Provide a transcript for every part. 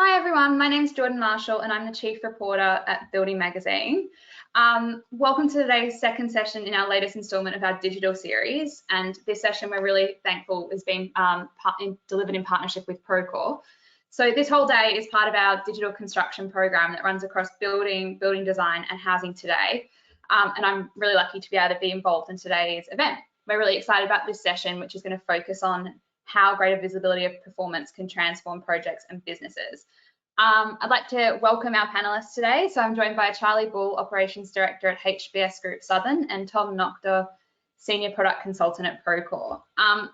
Hi everyone, my name's Jordan Marshall and I'm the Chief Reporter at Building Magazine. Welcome to today's second session in our latest instalment of our digital series, and this session we're really thankful has been delivered in partnership with Procore. So this whole day is part of our digital construction program that runs across building design and housing today, and I'm really lucky to be able to be involved in today's event. We're really excited about this session, which is going to focus on how greater visibility of performance can transform projects and businesses. I'd like to welcome our panelists today. So I'm joined by Charlie Bull, Operations Director at HBS Group Southern, and Tom Noctor, Senior Product Consultant at Procore.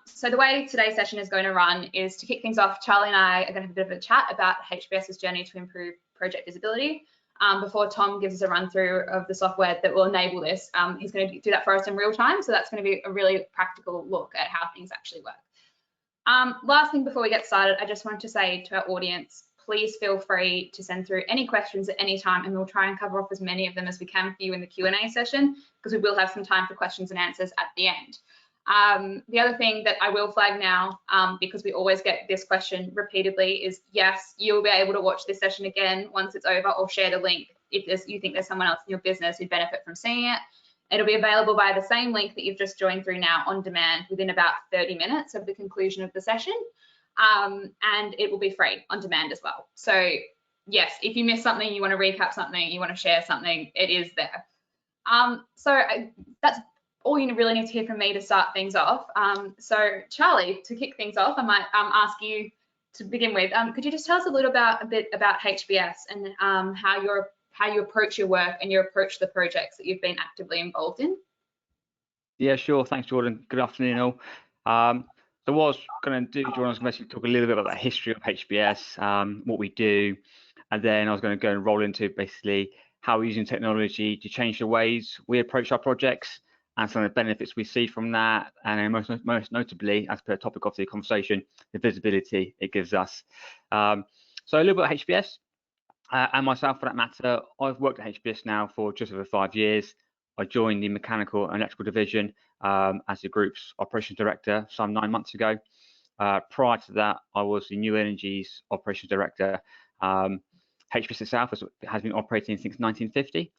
So the way today's session is going to run is to kick things off, Charlie and I are going to have a bit of a chat about HBS's journey to improve project visibility. Before Tom gives us a run through of the software that will enable this. He's going to do that for us in real time. So that's going to be a really practical look at how things actually work. Last thing before we get started, I just wanted to say to our audience, please feel free to send through any questions at any time, and we'll try and cover off as many of them as we can for you in the Q&A session, because we will have some time for questions and answers at the end. The other thing that I will flag now, because we always get this question repeatedly, is yes, you'll be able to watch this session again once it's over, or share the link if you think there's someone else in your business who'd benefit from seeing it. It'll be available via the same link that you've just joined through now on demand within about 30 minutes of the conclusion of the session. And it will be free on demand as well. So yes, if you miss something, you want to recap something, you want to share something, it is there. That's all you really need to hear from me to start things off. So Charlie, to kick things off, I might ask you to begin with. Could you just tell us a bit about HBS and how you approach your work and your approach to the projects that you've been actively involved in? Yeah, sure. Thanks, Jordan. Good afternoon, all. So what I was going to do, Jordan, I was going to talk a little bit about the history of HBS, what we do, and then I was going to go and roll into basically how we're using technology to change the ways we approach our projects and some of the benefits we see from that, and then most notably, as per topic of the conversation, the visibility it gives us. So a little bit about HBS. And myself, for that matter, I've worked at HBS now for just over 5 years. I joined the mechanical and electrical division as the group's operations director some 9 months ago. Prior to that, I was the New Energies operations director. HBS itself has been operating since 1950.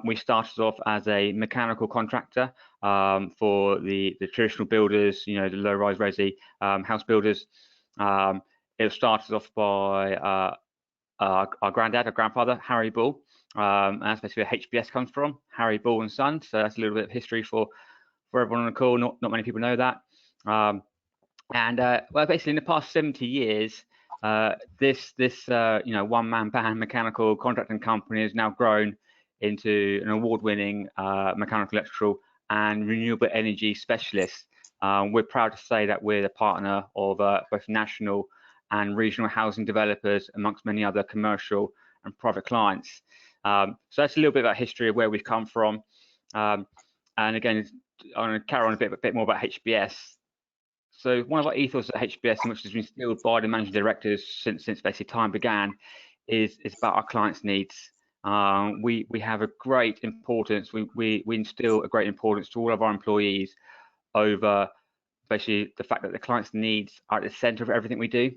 We started off as a mechanical contractor for the traditional builders, the low-rise resi house builders. It started off by our grandfather, Harry Bull, and that's basically where HBS comes from, Harry Bull and Sons. So that's a little bit of history for everyone on the call. Not many people know that. Well, basically in the past 70 years, this one-man band mechanical contracting company has now grown into an award-winning mechanical, electrical, and renewable energy specialist. We're proud to say that we're the partner of both national and regional housing developers, amongst many other commercial and private clients. So that's a little bit about history of where we've come from. And again, I'm going to carry on a bit more about HBS. So one of our ethos at HBS, which has been instilled by the managing directors since basically time began, is about our clients' needs. We have a great importance. We instill a great importance to all of our employees over basically the fact that the clients' needs are at the centre of everything we do.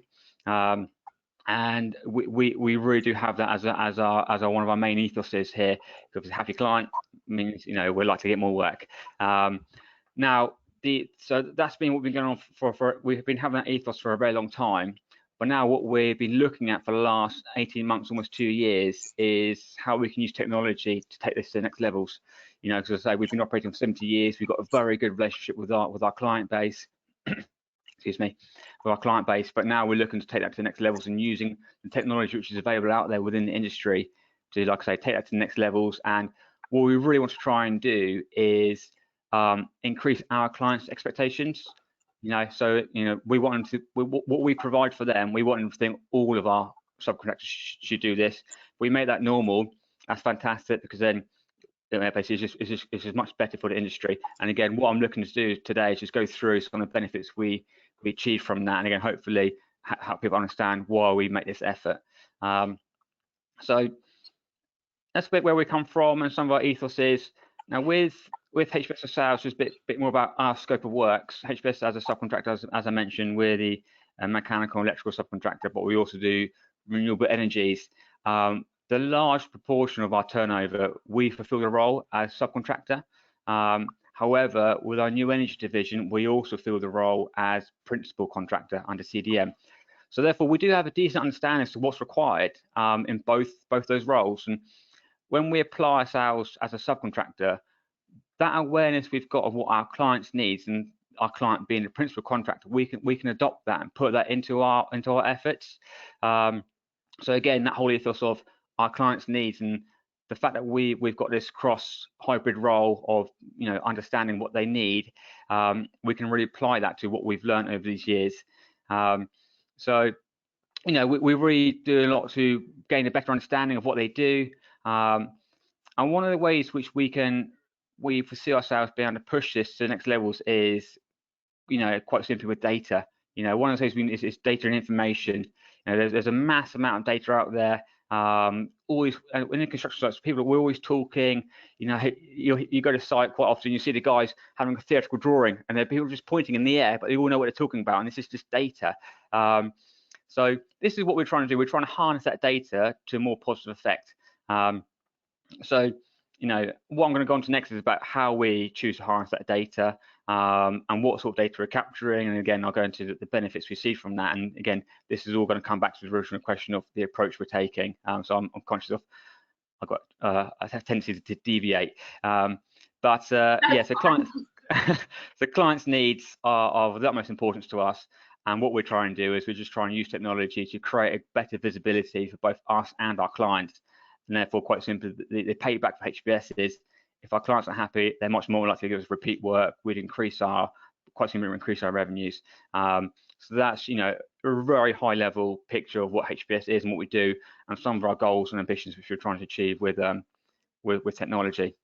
And we really do have that as one of our main ethoses here, because a happy client means we're likely to get more work. Now so that's been what we've been going on for we've been having that ethos for a very long time, but now what we've been looking at for the last 18 months, almost 2 years, is how we can use technology to take this to the next levels. Because as I say, we've been operating for 70 years. We've got a very good relationship with our client base. Excuse me, with our client base, but now we're looking to take that to the next levels and using the technology which is available out there within the industry to, like I say, take that to the next levels. And what we really want to try and do is increase our clients' expectations. So we want them to, what we provide for them, we want them to think all of our subcontractors should do this. We make that normal. That's fantastic, because then basically it's just much better for the industry. And again, what I'm looking to do today is just go through some of the benefits we achieve from that, and again, hopefully help people understand why we make this effort. So that's a bit where we come from and some of our ethoses. Now with HBS ourselves, just a bit more about our scope of works. HBS as a subcontractor, as I mentioned, we're the mechanical and electrical subcontractor, but we also do renewable energies, the large proportion of our turnover, we fulfill the role as subcontractor. However, with our new energy division, we also fill the role as principal contractor under CDM. So therefore, we do have a decent understanding as to what's required in both those roles. And when we apply ourselves as a subcontractor, that awareness we've got of what our clients needs, and our client being the principal contractor, we can adopt that and put that into our efforts. So again, that whole ethos of our clients' needs and the fact that we've got this cross hybrid role of understanding what they need, we can really apply that to what we've learned over these years. So we really do a lot to gain a better understanding of what they do, and one of the ways which we foresee ourselves being able to push this to the next levels is quite simply with data. One of the things is data and information. There's a mass amount of data out there. Always in construction sites, we're always talking. You go to site quite often, you see the guys having a theoretical drawing, and they're people just pointing in the air, but they all know what they're talking about, and this is just data. So this is what we're trying to do. We're trying to harness that data to a more positive effect. So what I'm going to go on to next is about how we choose to harness that data, and what sort of data we're capturing, and again I'll go into the benefits we see from that. And again, this is all going to come back to the original question of the approach we're taking. So I'm conscious of I've got a tendency to deviate, but yeah, so clients needs are of the utmost importance to us, and what we're trying to do is we're just trying to use technology to create a better visibility for both us and our clients. And therefore, quite simply, the payback for HBS is if our clients are happy, they're much more likely to give us repeat work. We'd increase our revenues. So that's a very high level picture of what HBS is and what we do, and some of our goals and ambitions which we're trying to achieve with technology.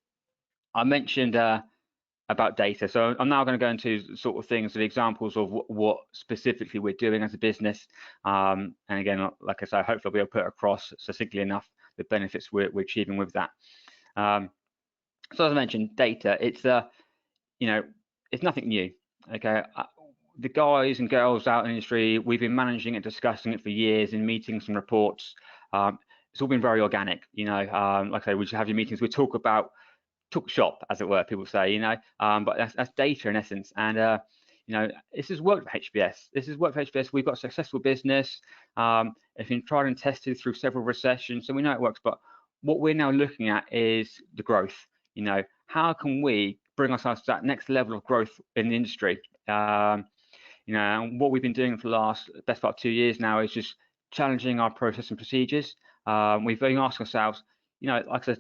I mentioned about data, so I'm now going to go into sort of things, the examples of what specifically we're doing as a business. And again, like I say, hopefully I'll be able to put across succinctly enough the benefits we're achieving with that. So as I mentioned, data, it's it's nothing new. Okay, the guys and girls out in the industry, we've been managing and discussing it for years in meetings and reports. It's all been very organic. Like I say, we just have your meetings, we talk shop, as it were, people say, but that's data in essence. And this has worked for HBS. We've got a successful business. It's been tried and tested through several recessions, so we know it works. But what we're now looking at is the growth. How can we bring ourselves to that next level of growth in the industry? And what we've been doing for the best part of 2 years now is just challenging our process and procedures. We've been asking ourselves, like I said,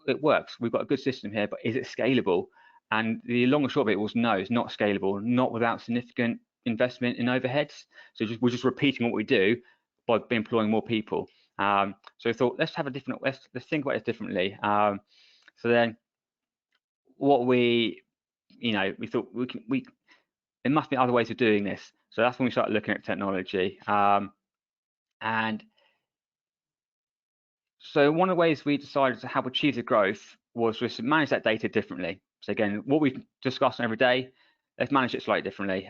it works. We've got a good system here, but is it scalable? And the long and short of it was no, it's not scalable, not without significant investment in overheads. So we're just repeating what we do by employing more people. So we thought, let's think about it differently. So then what we thought there must be other ways of doing this. So that's when we started looking at technology. And so one of the ways we decided to help achieve the growth was to manage that data differently. So again, what we discuss every day, let's manage it slightly differently.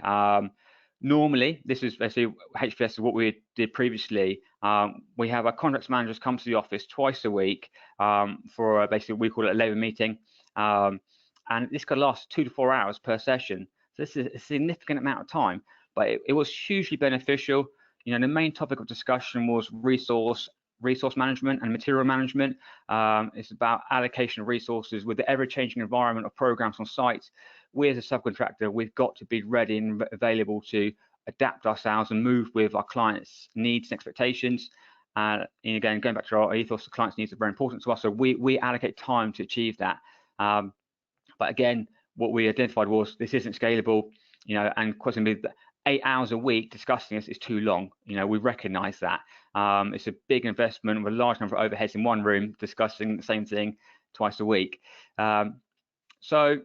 Normally, this is basically HBS is what we did previously. We have our contracts managers come to the office twice a week for basically we call it a labour meeting, and this could last 2 to 4 hours per session. So this is a significant amount of time, but it was hugely beneficial. The main topic of discussion was resource management and material management. It's about allocation of resources with the ever-changing environment of programs on site. We as a subcontractor, we've got to be ready and available to adapt ourselves and move with our clients' needs and expectations. And again, going back to our ethos, the clients' needs are very important to us, so we allocate time to achieve that. But again, what we identified was this isn't scalable, and quite simply, 8 hours a week discussing this is too long. We recognise that. It's a big investment with a large number of overheads in one room discussing the same thing twice a week. So,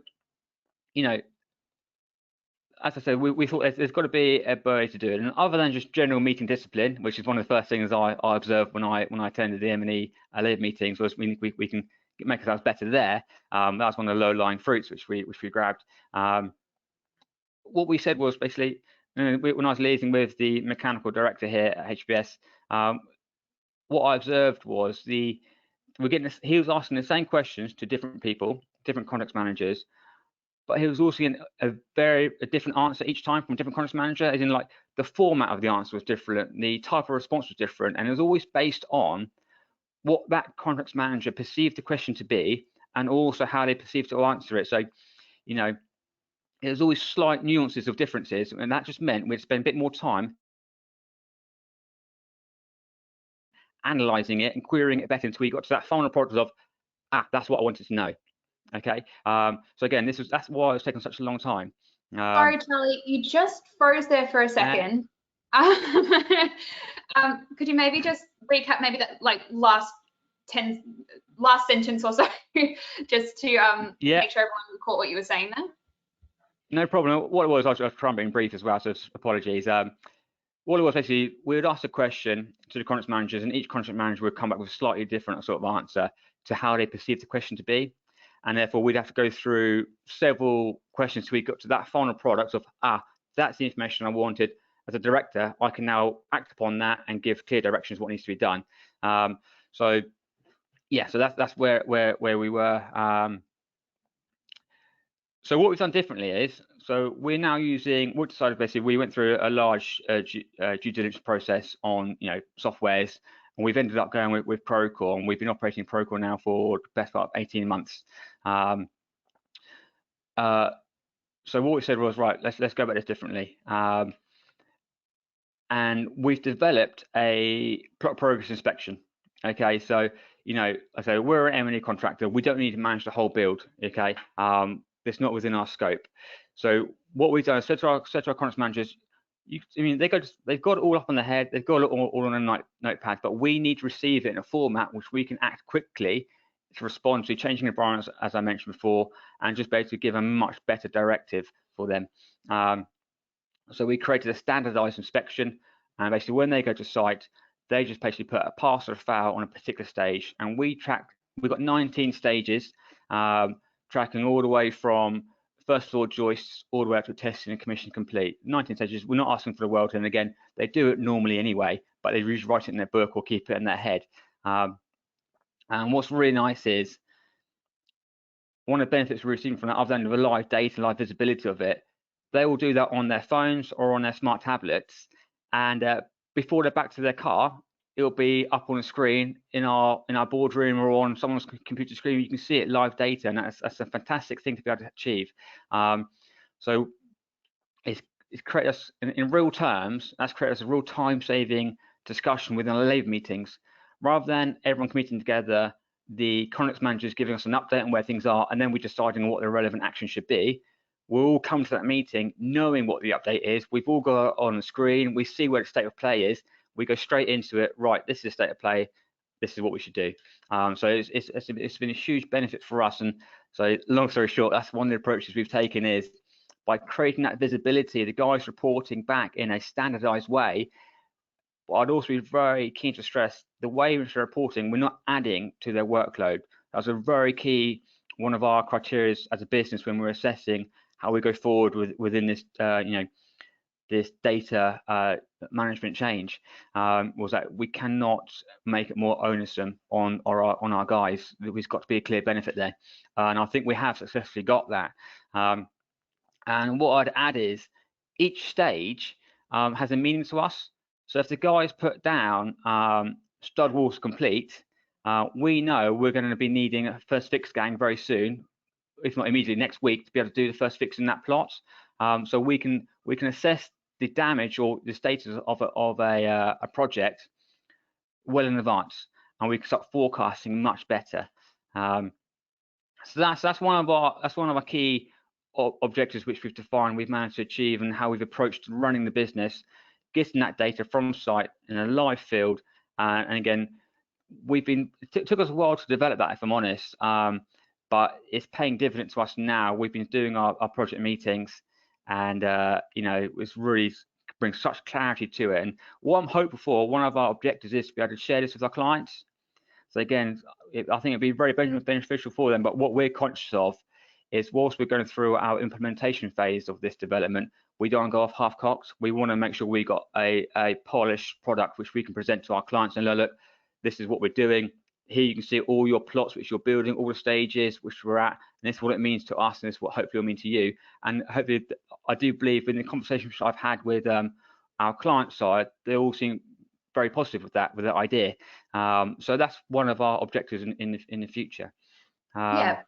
as I said, we thought there's got to be a way to do it. And other than just general meeting discipline, which is one of the first things I observed when I attended the M&E labour meetings, was we can make ourselves better there. That was one of the low-lying fruits which we grabbed. What we said was basically, when I was liaising with the mechanical director here at HBS, what I observed was he was asking the same questions to different people, different contracts managers, but he was also getting a different answer each time from a different contracts manager, as in like the format of the answer was different, the type of response was different, and it was always based on what that contracts manager perceived the question to be, and also how they perceived to answer it. So, you know, there's always slight nuances of differences, and that just meant we'd spend a bit more time analyzing it and querying it better until we got to that final product of, that's what I wanted to know. Okay. So again, that's why it's taken such a long time. Sorry, Charlie, you just froze there for a second. Could you maybe just recap maybe that like last sentence or so, just to make sure everyone caught what you were saying there? No problem. What it was, I was trying to be brief as well, so apologies. What it was basically, we would ask a question to the contract managers, and each contract manager would come back with a slightly different sort of answer to how they perceive the question to be. And therefore, we'd have to go through several questions till we got to that final product of, that's the information I wanted. As a director, I can now act upon that and give clear directions what needs to be done. So yeah, so that's where we were. So what we've done differently is, so we're now using, we decided basically, we went through a large due diligence process on, you know, softwares, and we've ended up going with Procore, and we've been operating Procore now for the best part of 18 months. So what we said was, right, let's go about this differently. And we've developed a plot progress inspection. Okay, so, you know, I say we're an M&E contractor. We don't need to manage the whole build. Okay, it's not within our scope. So what we've done is said to our contract managers, I mean, they've got it all up on their head. They've got it all on a notepad, but we need to receive it in a format which we can act quickly to respond to changing environments, as I mentioned before, and just basically give a much better directive for them. So we created a standardized inspection, and basically when they go to site, they just basically put a pass or a fail on a particular stage, and we've got 19 stages, tracking all the way from first floor joists all the way up to testing and commission complete. 19 stages. We're not asking for the world, and again, they do it normally anyway, but they usually write it in their book or keep it in their head. And what's really nice is, one of the benefits we're receiving from that, other than the live data, live visibility of it, they will do that on their phones or on their smart tablets, and before they're back to their car, it'll be up on the screen in our boardroom or on someone's computer screen. You can see it live data, and that's a fantastic thing to be able to achieve. So it's created us in real terms. That's created us a real time-saving discussion within our live meetings, rather than everyone meeting together, the contracts managers giving us an update on where things are, and then we're deciding on what the relevant action should be. We'll all come to that meeting knowing what the update is. We've all got it on the screen. We see where the state of play is. We go straight into it. Right, this is the state of play. This is what we should do. So it's been a huge benefit for us. And so, long story short, that's one of the approaches we've taken, is by creating that visibility, the guys reporting back in a standardized way. But I'd also be very keen to stress the way in which they're reporting, we're not adding to their workload. That's a very key, one of our criteria as a business when we're assessing how we go forward within this, this data management change, was that we cannot make it more onerous on our guys. There's got to be a clear benefit there, and I think we have successfully got that. And what I'd add is each stage has a meaning to us. So if the guys put down stud walls complete, we know we're going to be needing a first fix gang very soon, if not immediately next week, to be able to do the first fix in that plot. So we can assess the damage or the status of a project well in advance, and we can start forecasting much better. So that's one of our key objectives which we've defined, we've managed to achieve, and how we've approached running the business, getting that data from site in a live field. And again, it took us a while to develop that, if I'm honest, but it's paying dividends to us now. We've been doing our project meetings, and it's really brings such clarity to it. And what I'm hopeful for, one of our objectives is to be able to share this with our clients. So again, I think it'd be very beneficial for them. But what we're conscious of is, whilst we're going through our implementation phase of this development, we don't go off half-cocked. We want to make sure we got a polished product which we can present to our clients and look, this is what we're doing. Here you can see all your plots which you're building, all the stages which we're at, and this is what it means to us, and this is what hopefully will mean to you. And hopefully, I do believe in the conversations which I've had with our client side, they all seem very positive with that idea. So that's one of our objectives in the future. Yeah.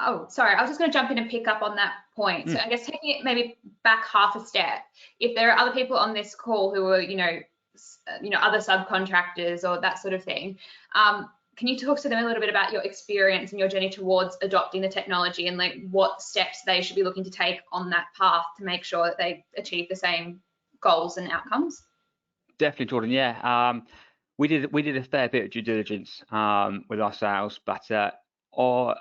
Oh, sorry. I was just going to jump in and pick up on that point. So I guess taking it maybe back half a step, if there are other people on this call who are, other subcontractors or that sort of thing, can you talk to them a little bit about your experience and your journey towards adopting the technology, and like what steps they should be looking to take on that path to make sure that they achieve the same goals and outcomes? Definitely, Jordan. Yeah, we did a fair bit of due diligence with ourselves, but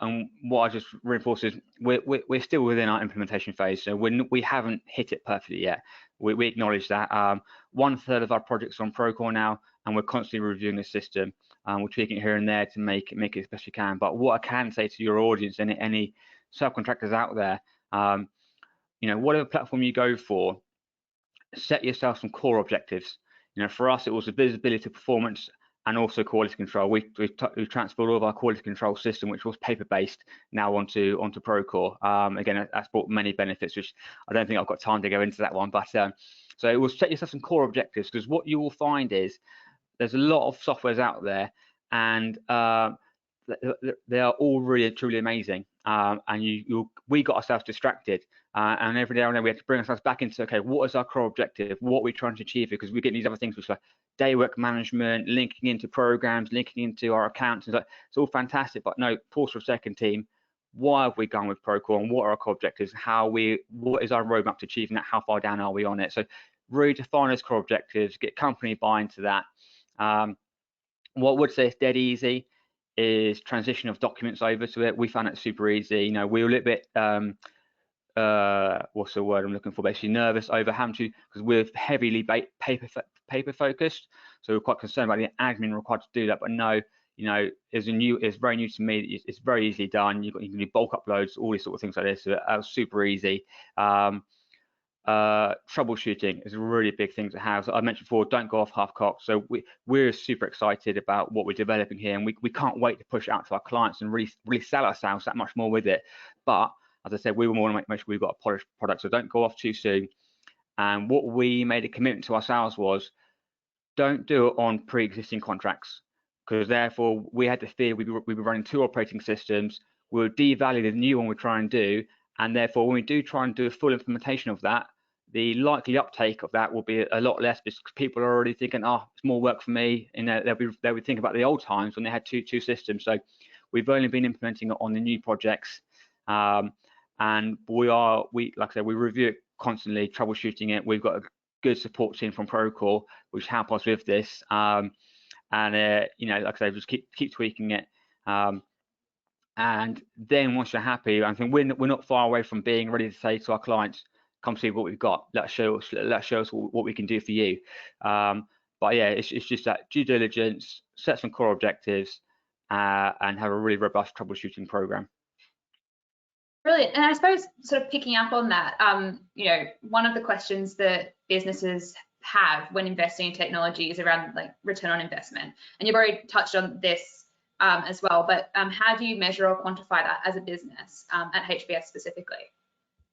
and what I just reinforce is we're still within our implementation phase, so we haven't hit it perfectly yet. We acknowledge that. 1/3 of our projects are on Procore now, and we're constantly reviewing the system. We're tweaking it here and there to make it as best we can. But what I can say to your audience and any subcontractors out there, whatever platform you go for, set yourself some core objectives. For us, it was the visibility, performance, and also quality control. We transferred all of our quality control system, which was paper-based, now onto Procore. Again, that's brought many benefits, which I don't think I've got time to go into that one. But so it will set yourself some core objectives, because what you will find is there's a lot of softwares out there, and they are all really truly amazing. And we got ourselves distracted, and every now and then we had to bring ourselves back into, okay, what is our core objective? What are we trying to achieve? Because we get these other things which are day work management, linking into programs, linking into our accounts. It's all fantastic, but no, pause for a second, team. Why have we gone with Procore, and what are our core objectives? What is our roadmap to achieving that? How far down are we on it? So really define those core objectives, get company buy-in to that. What I would say is dead easy is transition of documents over to it. We found it super easy. We were a little bit what's the word I'm looking for? Basically nervous over having to, because we're heavily paper focused, so we're quite concerned about the admin required to do that. But no, it's very new to me. It's very easily done. You can do bulk uploads, all these sort of things like this. So was super easy. Troubleshooting is a really big thing to have. So I mentioned before, don't go off half-cocked. So we're super excited about what we're developing here, and we can't wait to push it out to our clients and really sell ourselves that much more with it. But as I said, we want to make sure we've got a polished product, so don't go off too soon. And what we made a commitment to ourselves was, don't do it on pre-existing contracts, because therefore we had the fear we'd be running 2 operating systems. We'll devalue the new one we're trying to do, and therefore when we do try and do a full implementation of that, the likely uptake of that will be a lot less, because people are already thinking, oh, it's more work for me, and they would think about the old times when they had two systems. So we've only been implementing it on the new projects, and like I said, we review it constantly, troubleshooting it. We've got a good support team from Procore which help us with this, and like I said, just keep tweaking it. And then once you're happy, I think we're not far away from being ready to say to our clients, come see what we've got. Let's show us what we can do for you. But yeah, it's just that due diligence, set some core objectives, and have a really robust troubleshooting program. Brilliant. And I suppose sort of picking up on that, one of the questions that businesses have when investing in technology is around like return on investment. And you've already touched on this as well, but how do you measure or quantify that as a business at HBS specifically?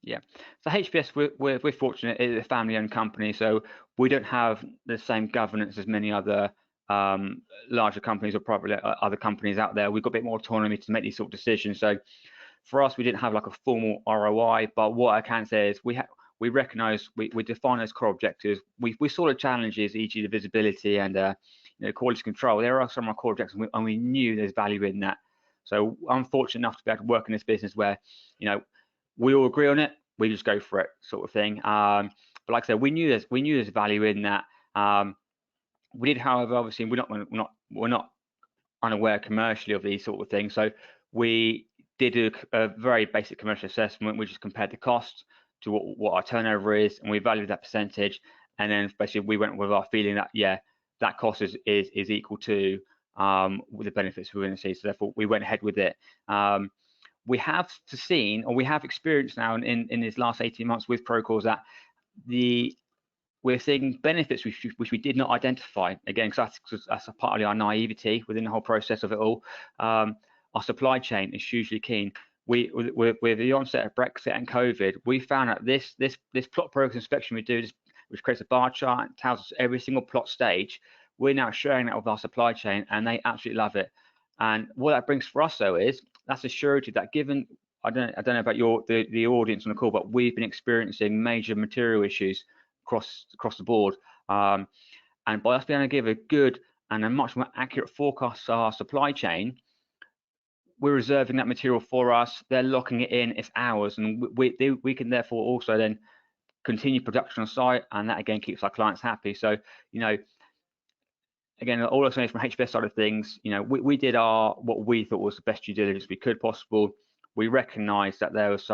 Yeah, so HBS, we're fortunate, it's a family-owned company, so we don't have the same governance as many other larger companies or probably other companies out there. We've got a bit more autonomy to make these sort of decisions. So for us, we didn't have like a formal ROI, but what I can say is we recognise, we define those core objectives. We saw the challenges, e.g. the visibility and quality control. There are some of our core objectives, and we knew there's value in that. So I'm fortunate enough to be able to work in this business where we all agree on it, we just go for it, sort of thing. But like I said, we knew there's value in that. We did, however, obviously we're not unaware commercially of these sort of things. So we did a very basic commercial assessment, which is compared the cost to what our turnover is, and we valued that percentage. And then basically we went with our feeling that that cost is equal to the benefits we're going to see. So therefore we went ahead with it. We have experienced now in these last 18 months with Procore that we're seeing benefits which we did not identify. Again, because that's a part of our naivety within the whole process of it all. Our supply chain is hugely keen. With the onset of Brexit and COVID, we found out this plot progress inspection we do, which creates a bar chart and tells us every single plot stage. We're now sharing that with our supply chain, and they absolutely love it. And what that brings for us, though, is that's a surety that given I don't know about the audience on the call, but we've been experiencing major material issues across the board. And by us being able to give a good and a much more accurate forecast to our supply chain, we're reserving that material for us. They're locking it in. It's ours, and we can therefore also then continue production on site, and that again keeps our clients happy. So, you know, again, all I'm saying from HBS side of things, you know, we did what we thought was the best due diligence we could possible. We recognised that there was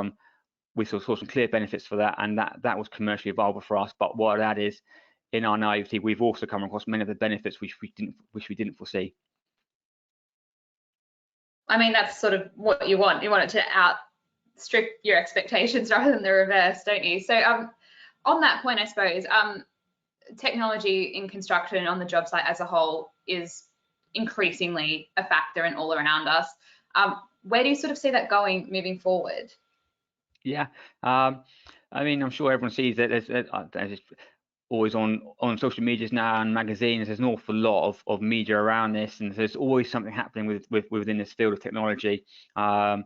we saw some clear benefits for that, and that was commercially viable for us. But what that is, in our naivety, we've also come across many of the benefits which we didn't foresee. I mean, that's sort of what you want. You want it to outstrip your expectations rather than the reverse, don't you? So on that point, I suppose, technology in construction on the job site as a whole is increasingly a factor and all around us. Where do you sort of see that going moving forward? Yeah, I mean, I'm sure everyone sees that there's always on social medias now and magazines. There's an awful lot of media around this, and there's always something happening within this field of technology. You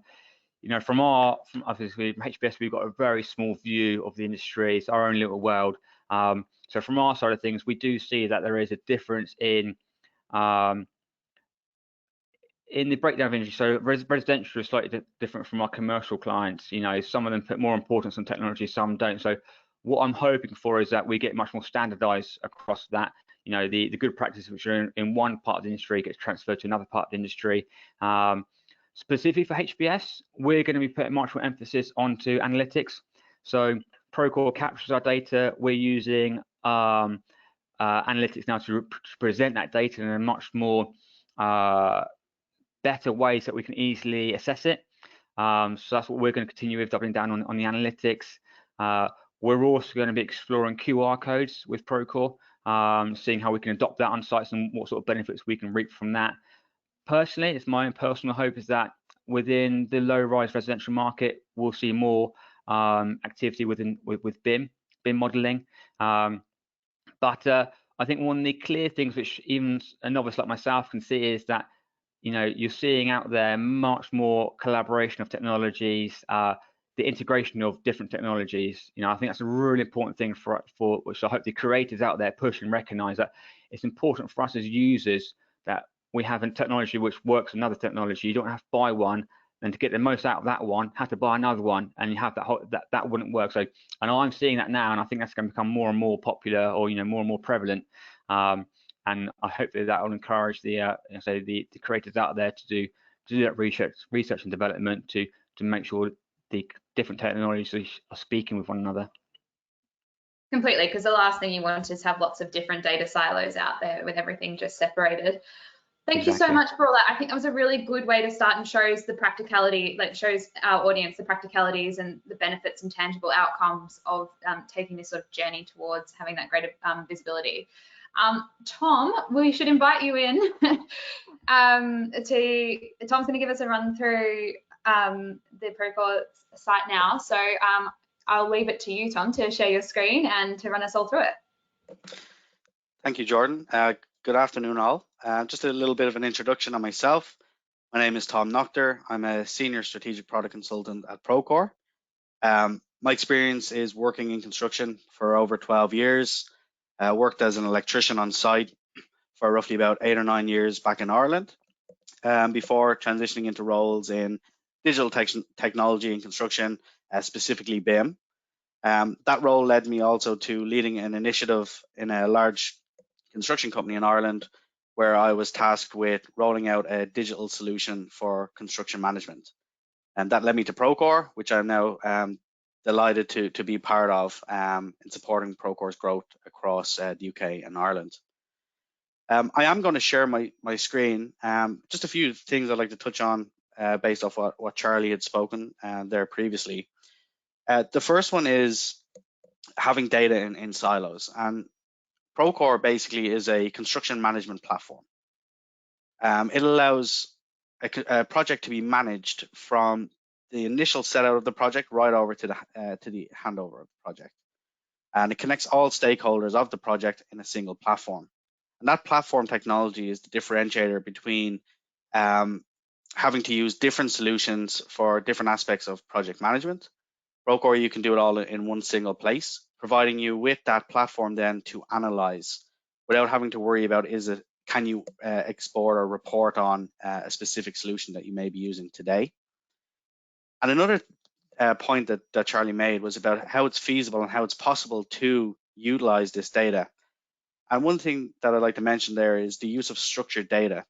know, from obviously from HBS, we've got a very small view of the industry. It's our own little world. So from our side of things, we do see that there is a difference in the breakdown of industry. So residential is slightly different from our commercial clients. You know, some of them put more importance on technology, some don't. So what I'm hoping for is that we get much more standardized across that. You know, the good practices which are in one part of the industry gets transferred to another part of the industry. Specifically for HBS, we're going to be putting much more emphasis onto analytics. So Procore captures our data. We're using analytics now to present that data in a much more better ways that we can easily assess it. So that's what we're going to continue with, doubling down on the analytics. We're also going to be exploring QR codes with Procore, seeing how we can adopt that on sites and what sort of benefits we can reap from that. Personally, it's my own personal hope is that within the low-rise residential market, we'll see more activity with BIM modeling. But I think one of the clear things which even a novice like myself can see is that, you know, you're seeing out there much more collaboration of technologies, the integration of different technologies. You know, I think that's a really important thing for which I hope the creators out there push and recognize that it's important for us as users that we have a technology which works with another technology. You don't have to buy one, and to get the most out of that one, have to buy another one, and you have that wouldn't work. So, and I'm seeing that now, and I think that's going to become more and more popular, or you know, more and more prevalent. And I hope that will encourage the creators out there to do that research and development to make sure the different technologies are speaking with one another. Completely, because the last thing you want is have lots of different data silos out there with everything just separated. Thank you so much for all that. I think that was a really good way to start and shows the practicality, like shows our audience the practicalities and the benefits and tangible outcomes of taking this sort of journey towards having that greater visibility. Tom, we should invite you in. Tom's going to give us a run through the Procore site now. So I'll leave it to you, Tom, to share your screen and to run us all through it. Thank you, Jordan. Good afternoon, all. Just a little bit of an introduction on myself. My name is Tom Noctor. I'm a senior strategic product consultant at Procore. My experience is working in construction for over 12 years. Worked as an electrician on site for roughly about 8 or 9 years back in Ireland, before transitioning into roles in digital technology and construction, specifically BIM. That role led me also to leading an initiative in a large construction company in Ireland, where I was tasked with rolling out a digital solution for construction management. And that led me to Procore, which I'm now delighted to be part of in supporting Procore's growth across the UK and Ireland. I am going to share my screen. Just a few things I'd like to touch on based off what Charlie had spoken there previously. The first one is having data in silos. And Procore basically is a construction management platform. It allows a project to be managed from the initial set out of the project right over to the handover of the project. And it connects all stakeholders of the project in a single platform. And that platform technology is the differentiator between having to use different solutions for different aspects of project management. Procore, you can do it all in one single place, providing you with that platform then to analyze without having to worry about can you export or report on a specific solution that you may be using today. And another point that Charlie made was about how it's feasible and how it's possible to utilize this data. And one thing that I'd like to mention there is the use of structured data.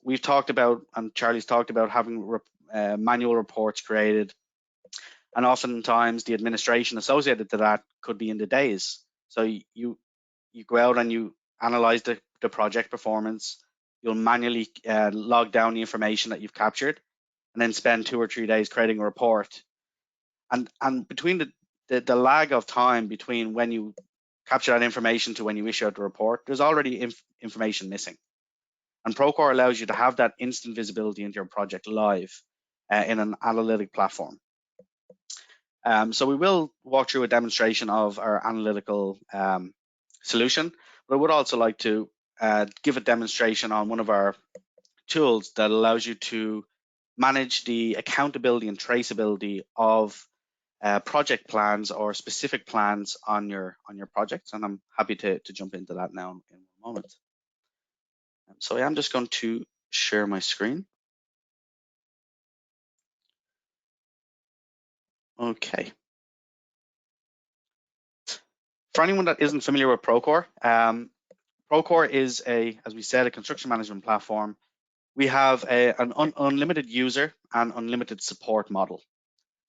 We've talked about, and Charlie's talked about, having manual reports created, and oftentimes the administration associated to that could be in the days. So you go out and you analyze the project performance. You'll manually log down the information that you've captured, and then spend 2 or 3 days creating a report. And between the lag of time between when you capture that information to when you issue out the report, there's already information missing. And Procore allows you to have that instant visibility into your project live in an analytic platform. So we will walk through a demonstration of our analytical solution, but I would also like to give a demonstration on one of our tools that allows you to manage the accountability and traceability of project plans or specific plans on your projects, and I'm happy to jump into that now in a moment. So I am just going to share my screen. Okay. For anyone that isn't familiar with Procore, Procore is as we said, a construction management platform. We have an unlimited user and unlimited support model.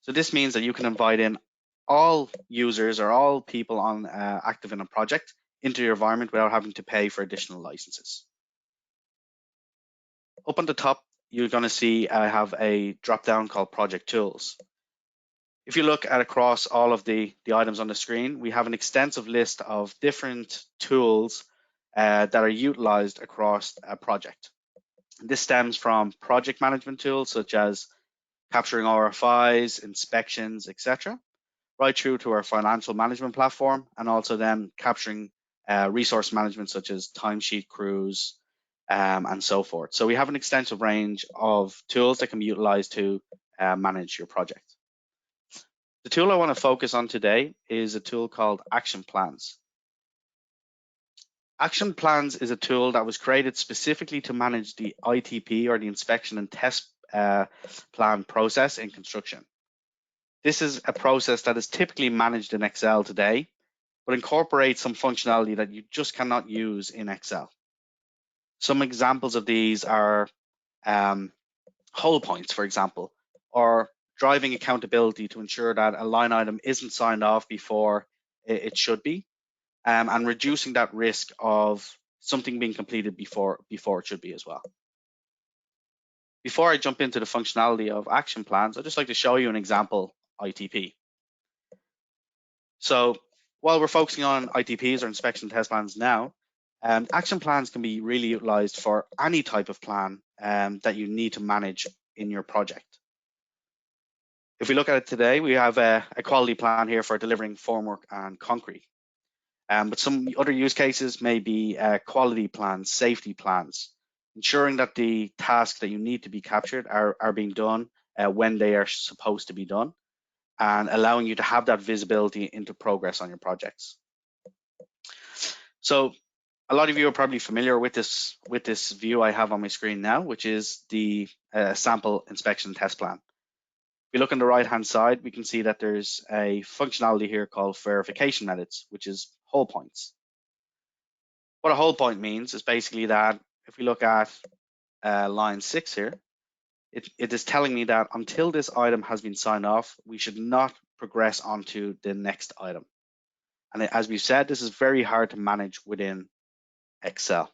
So this means that you can invite in all users or all people on active in a project into your environment without having to pay for additional licenses. Up on the top, you're going to see I have a drop down called Project Tools. If you look at across all of the items on the screen, we have an extensive list of different tools that are utilized across a project. This stems from project management tools such as capturing RFIs, inspections, etc., right through to our financial management platform, and also then capturing resource management such as timesheet crews and so forth. So we have an extensive range of tools that can be utilized to manage your project. The tool I want to focus on today is a tool called Action Plans. Action Plans is a tool that was created specifically to manage the ITP, or the inspection and test plan process in construction. This is a process that is typically managed in Excel today, but incorporates some functionality that you just cannot use in Excel. Some examples of these are hold points, for example, or driving accountability to ensure that a line item isn't signed off before it should be, and reducing that risk of something being completed before it should be as well. Before I jump into the functionality of Action Plans, I'd just like to show you an example ITP. So while we're focusing on ITPs or inspection test plans now, Action Plans can be really utilized for any type of plan that you need to manage in your project. If we look at it today, we have a quality plan here for delivering formwork and concrete. But some other use cases may be quality plans, safety plans, ensuring that the tasks that you need to be captured are being done when they are supposed to be done, and allowing you to have that visibility into progress on your projects. So a lot of you are probably familiar with this view I have on my screen now, which is the sample inspection test plan. If you look on the right-hand side, we can see that there's a functionality here called verification methods, which is hold points. What a hold point means is basically that if we look at line 6 here, it is telling me that until this item has been signed off, we should not progress onto the next item. And as we've said, this is very hard to manage within Excel.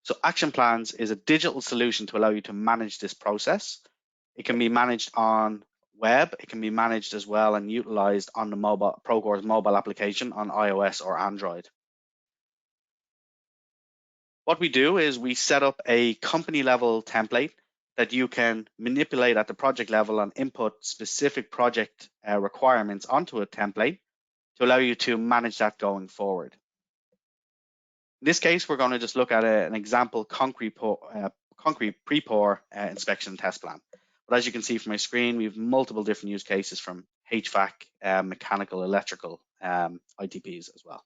So Action Plans is a digital solution to allow you to manage this process. It can be managed on web, it can be managed as well and utilized on the Procore's mobile application on iOS or Android. What we do is we set up a company level template that you can manipulate at the project level and input specific project requirements onto a template to allow you to manage that going forward. In this case, we're going to just look at an example concrete pre-pour inspection test plan. But as you can see from my screen, we have multiple different use cases from HVAC, mechanical, electrical ITPs as well.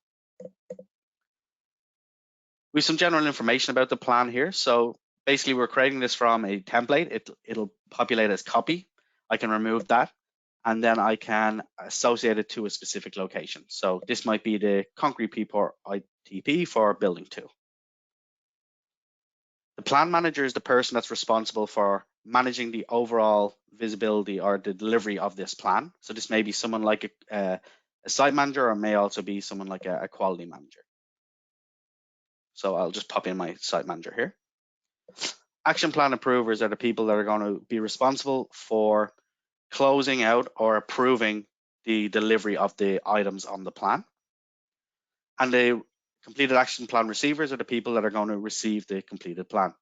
We have some general information about the plan here. So basically, we're creating this from a template. It'll populate as copy. I can remove that, and then I can associate it to a specific location. So this might be the concrete pre-pour ITP for building 2. The plan manager is the person that's responsible for managing the overall visibility or the delivery of this plan. So this may be someone like a site manager, or may also be someone like a quality manager. So I'll just pop in my site manager here. Action plan approvers are the people that are going to be responsible for closing out or approving the delivery of the items on the plan. And the completed action plan receivers are the people that are going to receive the completed plan.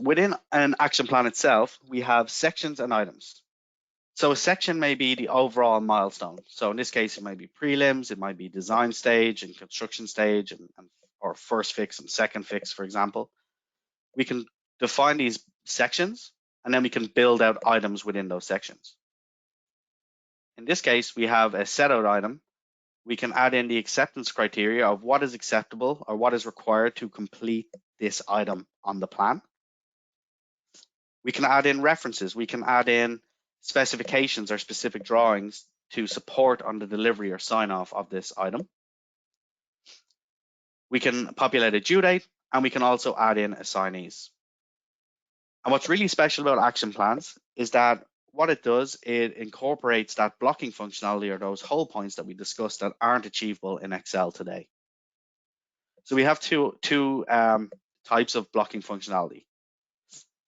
Within an action plan itself, we have sections and items. So a section may be the overall milestone. So in this case, it might be prelims, it might be design stage and construction stage, or first fix and second fix, for example. We can define these sections, and then we can build out items within those sections. In this case, we have a set out item. We can add in the acceptance criteria of what is acceptable or what is required to complete this item on the plan. We can add in references. We can add in specifications or specific drawings to support on the delivery or sign off of this item. We can populate a due date, and we can also add in assignees. And what's really special about action plans is that what it does, it incorporates that blocking functionality or those whole points that we discussed that aren't achievable in Excel today. So we have two types of blocking functionality.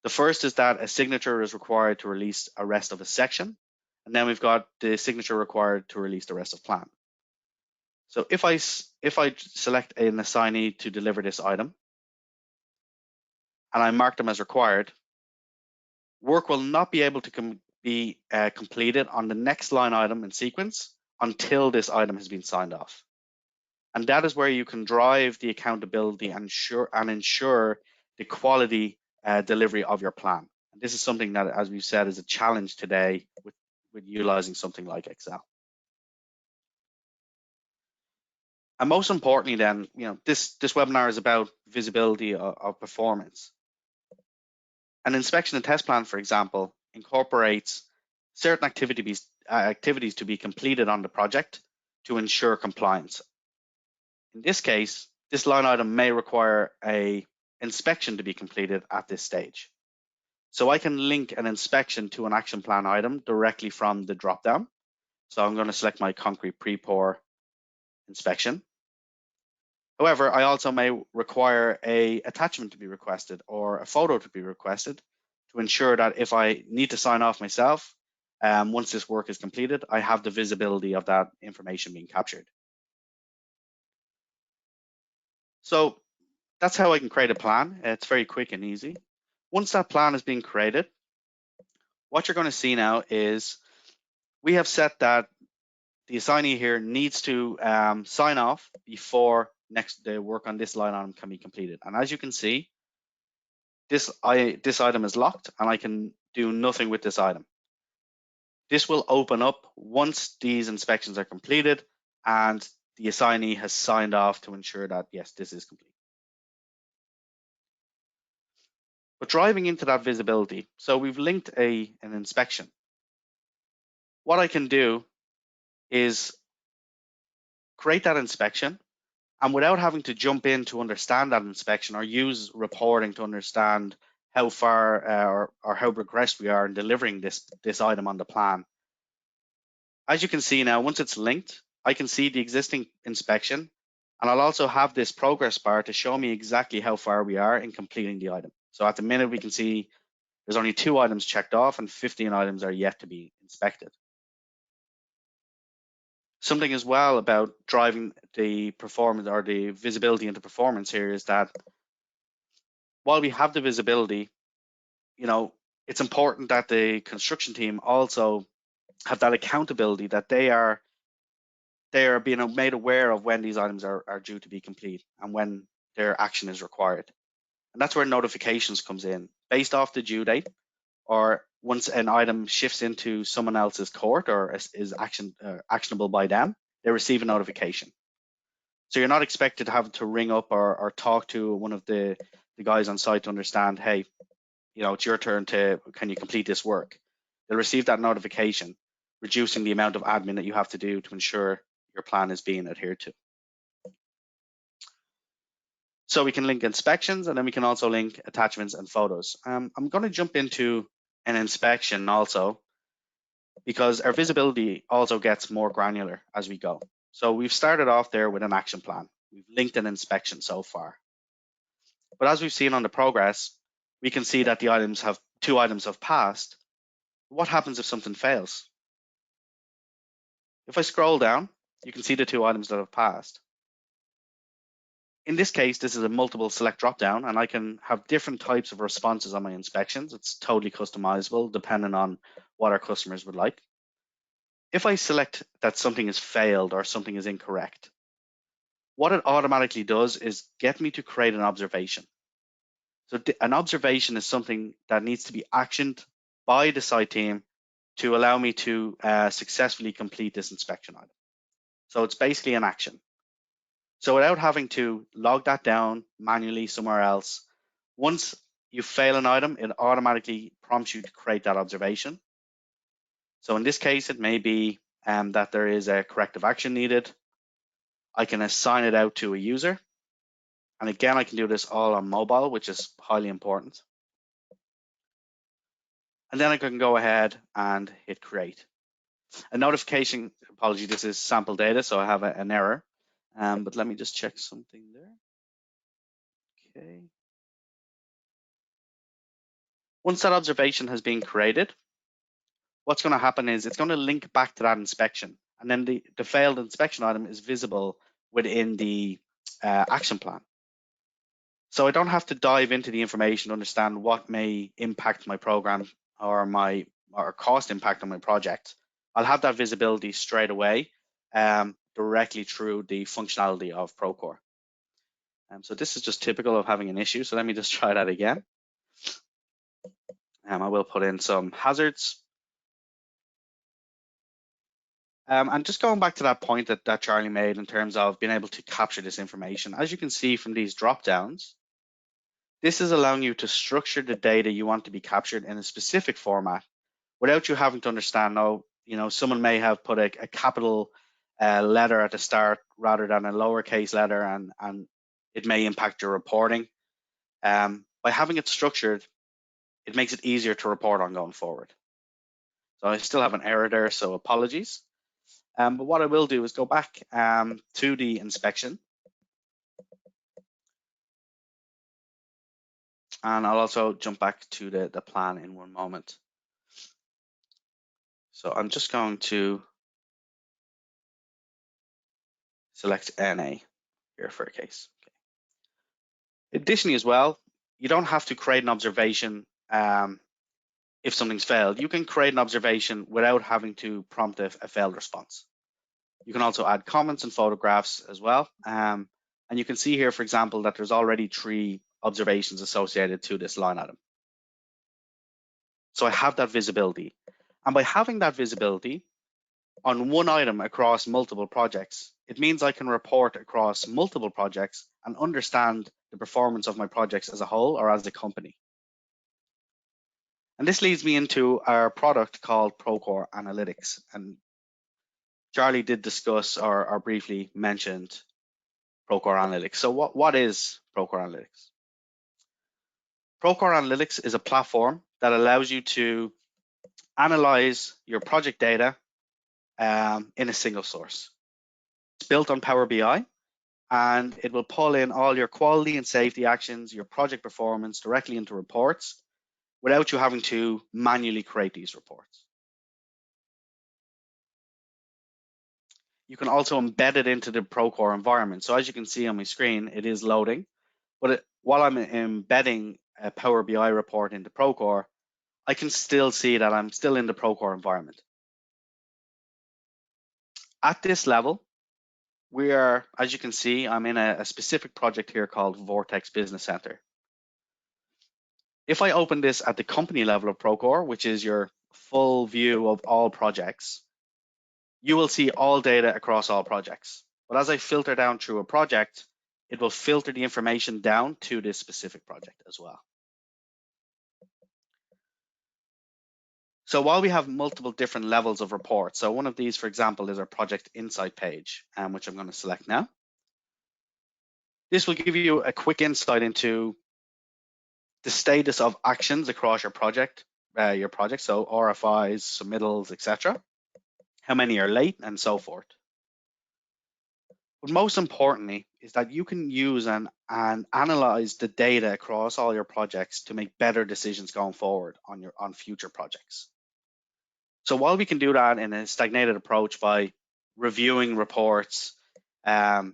The first is that a signature is required to release a rest of a section, and then we've got the signature required to release the rest of plan. So if I select an assignee to deliver this item, and I mark them as required, work will not be able to be completed on the next line item in sequence until this item has been signed off. And that is where you can drive the accountability and ensure the quality delivery of your plan. And this is something that, as we've said, is a challenge today with utilizing something like Excel. And most importantly, then, this webinar is about visibility of performance. An inspection and test plan, for example, incorporates certain activities to be completed on the project to ensure compliance. In this case, this line item may require an inspection to be completed at this stage. So I can link an inspection to an action plan item directly from the dropdown. So I'm going to select my concrete pre-pour inspection. However, I also may require an attachment to be requested or a photo to be requested to ensure that if I need to sign off myself, once this work is completed, I have the visibility of that information being captured. So that's how I can create a plan. It's very quick and easy. Once that plan is being created, what you're going to see now is we have set that the assignee here needs to sign off before the work on this line item can be completed. And as you can see, this item is locked and I can do nothing with this item. This will open up once these inspections are completed and the assignee has signed off to ensure that, yes, this is complete. But driving into that visibility, so we've linked an inspection. What I can do is create that inspection, and without having to jump in to understand that inspection or use reporting to understand how far or how progressed we are in delivering this item on the plan. As you can see now, once it's linked, I can see the existing inspection, and I'll also have this progress bar to show me exactly how far we are in completing the item. So at the minute, we can see There's only 2 items checked off and 15 items are yet to be inspected. Something as well about driving the performance or the visibility into performance here is that while we have the visibility, it's important that the construction team also have that accountability, that they are being made aware of when these items are due to be complete and when their action is required. And that's where notifications comes in based off the due date, or once an item shifts into someone else's court or is actionable by them, they receive a notification. So you're not expected to have to ring up or talk to one of the guys on site to understand, hey, it's your turn can you complete this work? They'll receive that notification, reducing the amount of admin that you have to do to ensure your plan is being adhered to. So we can link inspections, and then we can also link attachments and photos. I'm going to jump into an inspection also, because our visibility also gets more granular as we go. So we've started off there with an action plan. We've linked an inspection so far. But as we've seen on the progress, we can see that the 2 items have passed. What happens if something fails? If I scroll down, you can see the 2 items that have passed. In this case, this is a multiple select dropdown, and I can have different types of responses on my inspections. It's totally customizable depending on what our customers would like. If I select that something is failed or something is incorrect, what it automatically does is get me to create an observation. So an observation is something that needs to be actioned by the site team to allow me to successfully complete this inspection item. So it's basically an action. So without having to log that down manually somewhere else, once you fail an item, it automatically prompts you to create that observation. So in this case, it may be that there is a corrective action needed. I can assign it out to a user. And again, I can do this all on mobile, which is highly important. And then I can go ahead and hit create. A notification, apology, this is sample data, so I have an error. But let me just check something there. Okay. Once that observation has been created, what's going to happen is it's going to link back to that inspection. And then the failed inspection item is visible within the action plan. So I don't have to dive into the information to understand what may impact my program or cost impact on my project. I'll have that visibility straight away directly through the functionality of Procore. So this is just typical of having an issue. So let me just try that again. I will put in some hazards. And just going back to that point that Charlie made in terms of being able to capture this information, as you can see from these drop downs, this is allowing you to structure the data you want to be captured in a specific format without you having to understand, someone may have put a capital letter at the start rather than a lowercase letter, and it may impact your reporting. By having it structured, it makes it easier to report on going forward. So I still have an error there, so apologies. But what I will do is go back to the inspection. And I'll also jump back to the plan in one moment. So I'm just going to select NA here for a case. Okay. Additionally as well, you don't have to create an observation if something's failed. You can create an observation without having to prompt a failed response. You can also add comments and photographs as well. And you can see here, for example, that there's already 3 observations associated to this line item. So I have that visibility. And by having that visibility on one item across multiple projects, it means I can report across multiple projects and understand the performance of my projects as a whole or as a company. And this leads me into our product called Procore Analytics. And Charlie did discuss or briefly mentioned Procore Analytics. So what is Procore Analytics? Procore Analytics is a platform that allows you to analyze your project data in a single source. It's built on Power BI, and it will pull in all your quality and safety actions, your project performance directly into reports, without you having to manually create these reports. You can also embed it into the Procore environment. So as you can see on my screen, it is loading, but while I'm embedding a Power BI report into Procore, I can still see that I'm still in the Procore environment. At this level, we are, as you can see, I'm in a specific project here called Vortex Business Center. If I open this at the company level of Procore, which is your full view of all projects, you will see all data across all projects. But as I filter down through a project, it will filter the information down to this specific project as well. So while we have multiple different levels of reports, so one of these, for example, is our project insight page, which I'm going to select now. This will give you a quick insight into the status of actions across your project, so RFIs, submittals, etc. How many are late, and so forth. But most importantly is that you can use and analyze the data across all your projects to make better decisions going forward on future projects. So while we can do that in a stagnated approach by reviewing reports, and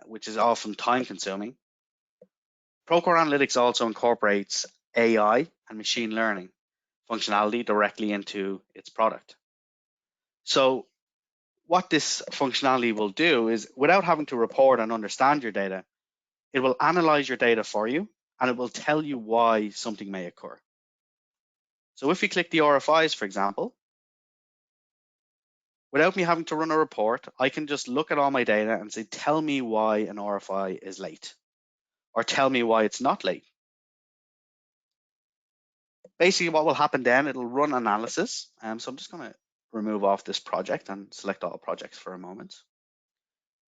which is often time consuming, Procore Analytics also incorporates AI and machine learning functionality directly into its product. So what this functionality will do is, without having to report and understand your data, it will analyze your data for you, and it will tell you why something may occur. So if we click the RFIs, for example, without me having to run a report, I can just look at all my data and say, tell me why an RFI is late, or tell me why it's not late. Basically, what will happen then, it'll run analysis. So I'm just going to remove off this project and select all projects for a moment.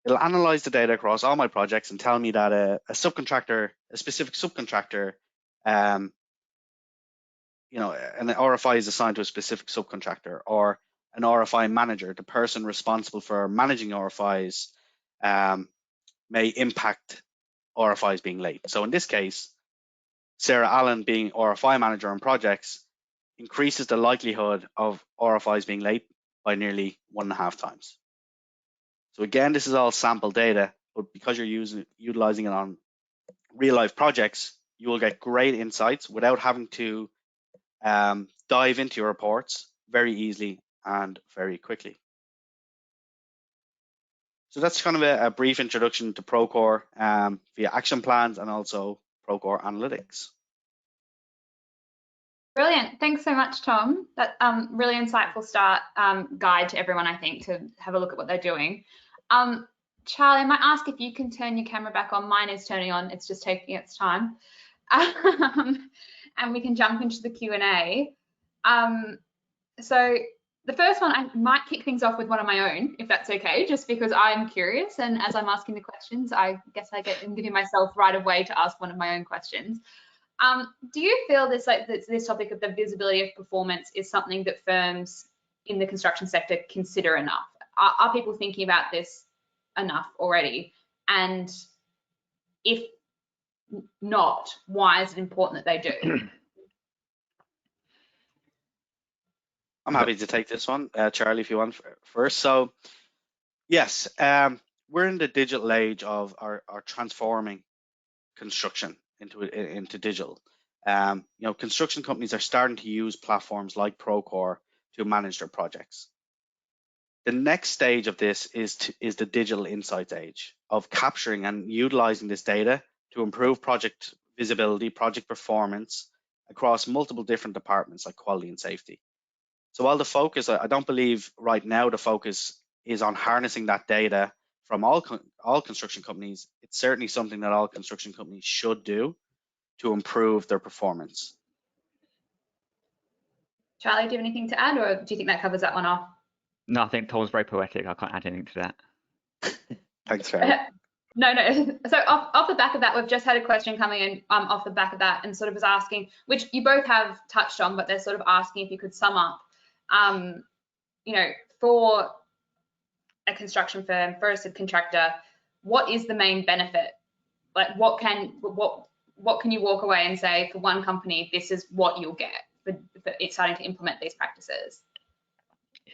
It'll analyze the data across all my projects and tell me that a specific subcontractor, an RFI is assigned to a specific subcontractor, or an RFI manager, the person responsible for managing RFIs, may impact RFIs being late. So in this case, Sarah Allen being RFI manager on projects increases the likelihood of RFIs being late by nearly 1.5 times. So again, this is all sample data, but because you're utilizing it on real life projects, you will get great insights without having to dive into your reports very easily and very quickly. So that's kind of a brief introduction to Procore via action plans and also Procore Analytics. Brilliant. Thanks so much, Tom. That really insightful start guide to everyone, I think, to have a look at what they're doing. Charlie, I might ask if you can turn your camera back on. Mine is turning on. It's just taking its time. And we can jump into the Q&A. So the first one, I might kick things off with one of my own, if that's okay, just because I'm curious. And as I'm asking the questions, I guess I'm giving myself right of way to ask one of my own questions. Do you feel this topic of the visibility of performance is something that firms in the construction sector consider enough? Are people thinking about this enough already? And if not, why is it important that they do? I'm happy to take this one, Charlie, if you want first. So yes, we're in the digital age of our transforming construction into digital. Construction companies are starting to use platforms like Procore to manage their projects. The next stage of this is the digital insights age of capturing and utilizing this data to improve project visibility, project performance across multiple different departments like quality and safety. So while the focus, I don't believe right now the focus is on harnessing that data from all construction companies, it's certainly something that all construction companies should do to improve their performance. Charlie, do you have anything to add, or do you think that covers that one off? No, I think Tom's very poetic. I can't add anything to that. Thanks, Farrell. No. So off the back of that, we've just had a question coming in off the back of that, and sort of was asking, which you both have touched on, but they're sort of asking if you could sum up, for a construction firm, for a subcontractor, what is the main benefit? Like, what what can you walk away and say for one company, this is what you'll get for it's starting to implement these practices?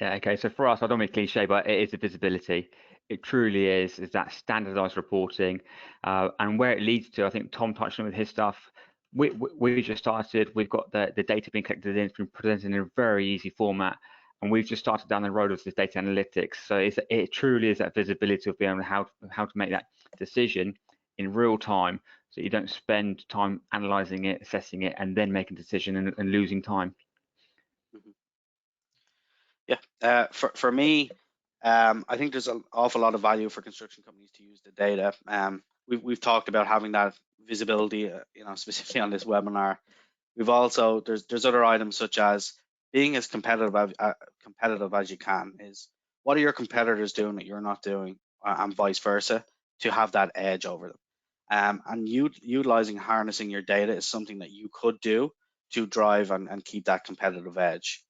Yeah, okay. So for us, I don't mean cliche, but it is the visibility. It truly is that standardized reporting, and where it leads to, I think Tom touched on with his stuff. We just started. We've got the data being collected in, it's been presented in a very easy format, and we've just started down the road of this data analytics. So it truly is that visibility of being able to how to make that decision in real time, so you don't spend time analyzing it, assessing it, and then making a decision and losing time. Yeah, for me, I think there's an awful lot of value for construction companies to use the data. We've talked about having that visibility, specifically on this webinar. We've also there's other items such as being as competitive as you can. Is what are your competitors doing that you're not doing, and vice versa, to have that edge over them. And utilizing harnessing your data is something that you could do to drive and keep that competitive edge.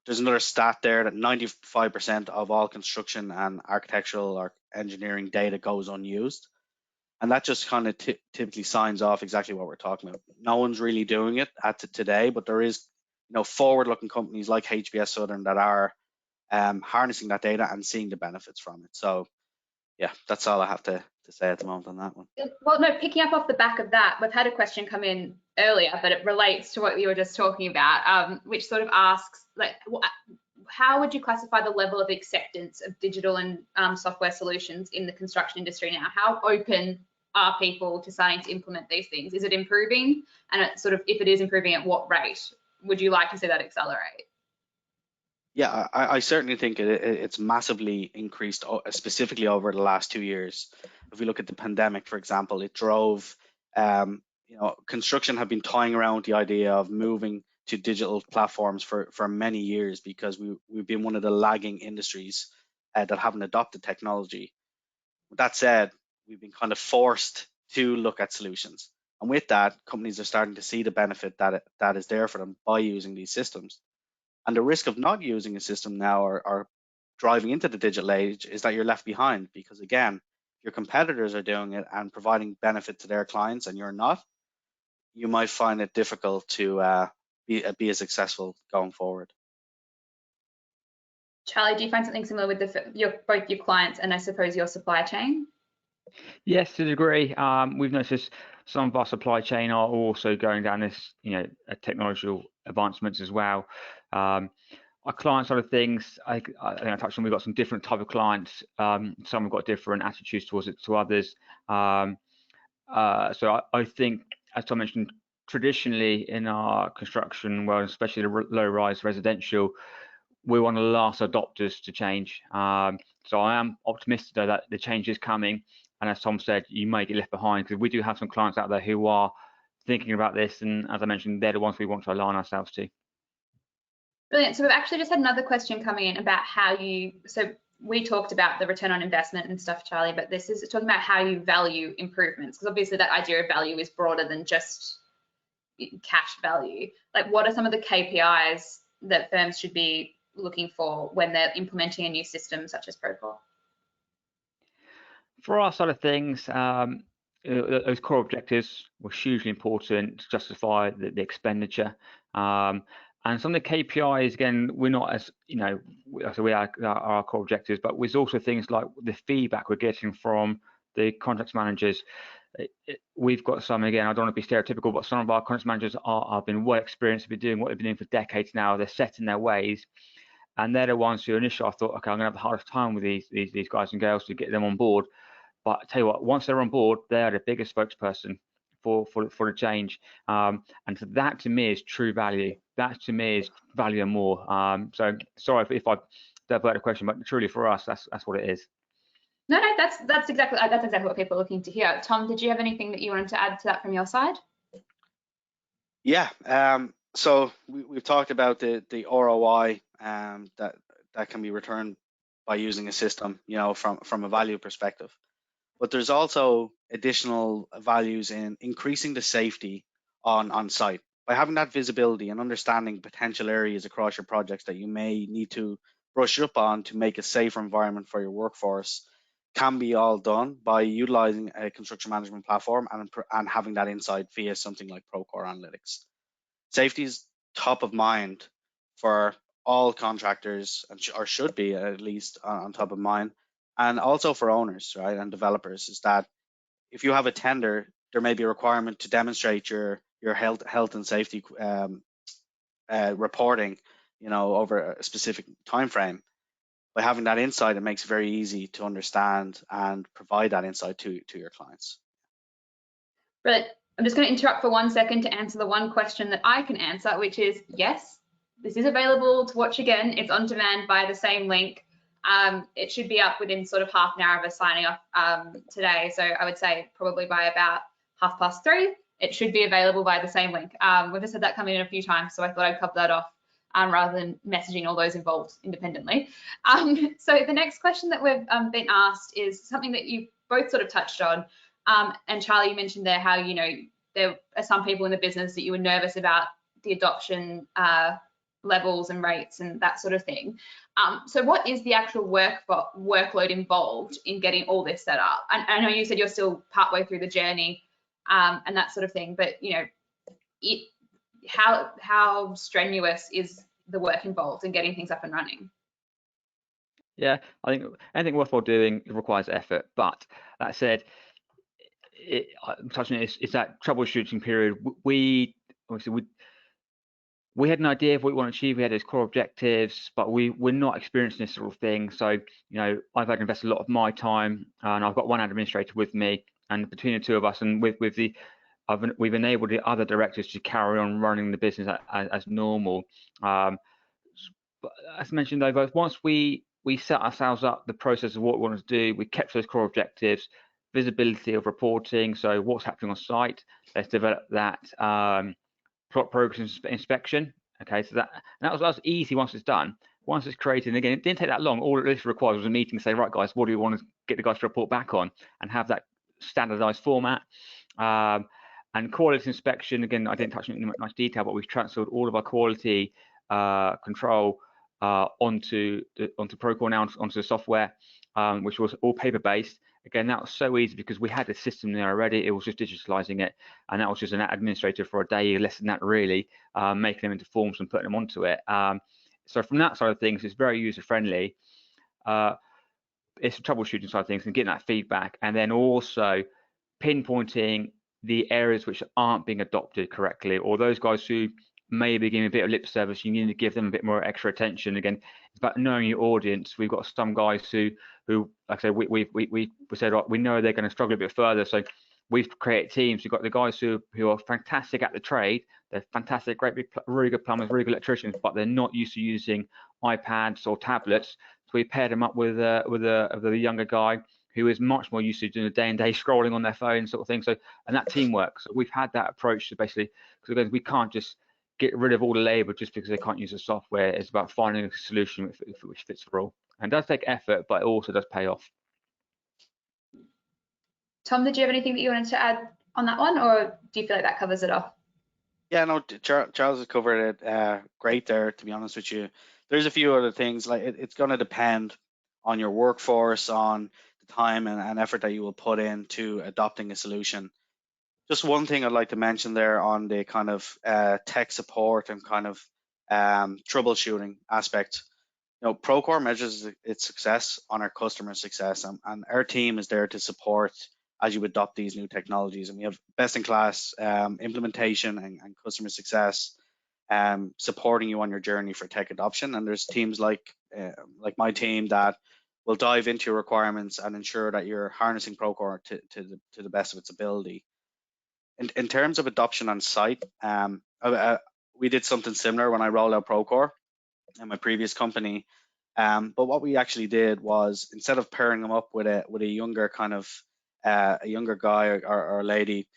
There's another stat there that 95% of all construction and architectural or engineering data goes unused. And that just kind of typically signs off exactly what we're talking about. No one's really doing it today, but there is, forward-looking companies like HBS Southern that are harnessing that data and seeing the benefits from it. So, yeah, that's all I have to say at the moment on that one. Well, no, picking up off the back of that, we've had a question come in earlier, but it relates to what you were just talking about, which sort of asks, like, how would you classify the level of acceptance of digital and software solutions in the construction industry now? How open are people to starting to implement these things? Is it improving? And it's sort of, if it is improving, at what rate would you like to see that accelerate? Yeah, I certainly think it's massively increased, specifically over the last 2 years. If we look at the pandemic, for example, it drove, construction have been toying around the idea of moving to digital platforms for many years because we've been one of the lagging industries that haven't adopted technology. With that said, we've been kind of forced to look at solutions. And with that, companies are starting to see the benefit that is there for them by using these systems. And the risk of not using a system now or driving into the digital age is that you're left behind because, again, your competitors are doing it and providing benefit to their clients and you're not, you might find it difficult to be as successful going forward. Charlie, do you find something similar with both your clients and I suppose your supply chain? Yes, to a degree. We've noticed some of our supply chain are also going down this, technological advancements as well. Our client side of things, I think I touched on, we've got some different type of clients. Some have got different attitudes towards it to others. So I think, as I mentioned, traditionally in our construction world, especially the low-rise residential, we're one of the last adopters to change. So I am optimistic that the change is coming. And as Tom said, you may get left behind because we do have some clients out there who are thinking about this. And as I mentioned, they're the ones we want to align ourselves to. Brilliant. So we've actually just had another question coming in about so we talked about the return on investment and stuff, Charlie, but this is talking about how you value improvements, because obviously that idea of value is broader than just cash value. Like, what are some of the KPIs that firms should be looking for when they're implementing a new system such as Procore? For our side of things, those core objectives were hugely important to justify the expenditure. And some of the KPIs, again, we're not as, so we are our core objectives, but there's also things like the feedback we're getting from the contracts managers. We've got some, again, I don't want to be stereotypical, but some of our contracts managers have been well experienced, have been doing what they've been doing for decades now. They're set in their ways. And they're the ones who initially I thought, okay, I'm going to have the hardest time with these guys and girls to get them on board. But I tell you what, once they're on board, they are the biggest spokesperson for the change. And so that to me is true value. That to me is value and more. So sorry if I divert the question, but truly for us, that's what it is. No, that's exactly what people are looking to hear. Tom, did you have anything that you wanted to add to that from your side? Yeah. So we've talked about the ROI that can be returned by using a system, from a value perspective. But there's also additional values in increasing the safety on site. By having that visibility and understanding potential areas across your projects that you may need to brush up on to make a safer environment for your workforce, can be all done by utilizing a construction management platform and having that insight via something like Procore Analytics. Safety is top of mind for all contractors, or should be at least on top of mind, and also for owners, right, and developers, is that if you have a tender, there may be a requirement to demonstrate your health and safety reporting, over a specific time frame. By having that insight, it makes it very easy to understand and provide that insight to your clients. Brilliant. I'm just going to interrupt for 1 second to answer the one question that I can answer, which is yes, this is available to watch again. It's on demand via the same link. It should be up within sort of half an hour of us signing off today. So I would say probably by about 3:30, it should be available via the same link. We've just had that come in a few times, so I thought I'd cover that off rather than messaging all those involved independently. So the next question that we've been asked is something that you both sort of touched on. And Charlie, you mentioned there how, there are some people in the business that you were nervous about the adoption levels and rates and that sort of thing. So what is the actual workload involved in getting all this set up? And I know you said you're still partway through the journey and that sort of thing, but how strenuous is the work involved in getting things up and running? Yeah, I think anything worthwhile doing requires effort, but that said, I'm touching it, it's that troubleshooting period. We had an idea of what we want to achieve. We had those core objectives, but we're not experiencing this sort of thing. So, I've had to invest a lot of my time, and I've got one administrator with me, and between the two of us, and we've enabled the other directors to carry on running the business as normal. But as mentioned, though, once we set ourselves up the process of what we want to do, we kept those core objectives, visibility of reporting. So what's happening on site? Let's develop that progress inspection. Okay, so that was easy once it's done. Once it's created, and again, it didn't take that long. All this requires was a meeting to say, right, guys, what do we want to get the guys to report back on, and have that standardized format. And quality inspection, again, I didn't touch on it in much detail, but we've transferred all of our quality control onto Procore now, onto the software, which was all paper-based. Again, that was so easy because we had a system there already. It was just digitalizing it, and that was just an administrator for a day, less than that really, making them into forms and putting them onto it. So from that side of things, it's very user-friendly. It's the troubleshooting side of things and getting that feedback, and then also pinpointing the areas which aren't being adopted correctly, or those guys who may be giving a bit of lip service. You need to give them a bit more extra attention. Again, it's about knowing your audience. We've got some guys who like I said, we said, right, we know they're going to struggle a bit further, so we've created teams. We've got the guys who are fantastic at the trade. They're fantastic, great, really good plumbers, really good electricians, but they're not used to using iPads or tablets. So we paired them up with the younger guy who is much more used to doing a day-and-day scrolling on their phone sort of thing. So, and that teamwork. So we've had that approach to basically, because we can't just get rid of all the labor just because they can't use the software. It's about finding a solution which fits the role. And it does take effort, but it also does pay off. Tom, did you have anything that you wanted to add on that one, or do you feel like that covers it off? Yeah, no, Charles has covered it great there, to be honest with you. There's a few other things, like it's going to depend on your workforce, on the time and effort that you will put into adopting a solution. Just one thing I'd like to mention there on the kind of tech support and kind of troubleshooting aspect. Procore measures its success on our customer success, and our team is there to support as you adopt these new technologies. And we have best-in-class implementation and customer success supporting you on your journey for tech adoption. And there's teams like my team that will dive into your requirements and ensure that you're harnessing Procore to the best of its ability. In terms of adoption on site, we did something similar when I rolled out Procore in my previous company. But what we actually did was, instead of pairing them up with a younger kind of a younger guy or lady,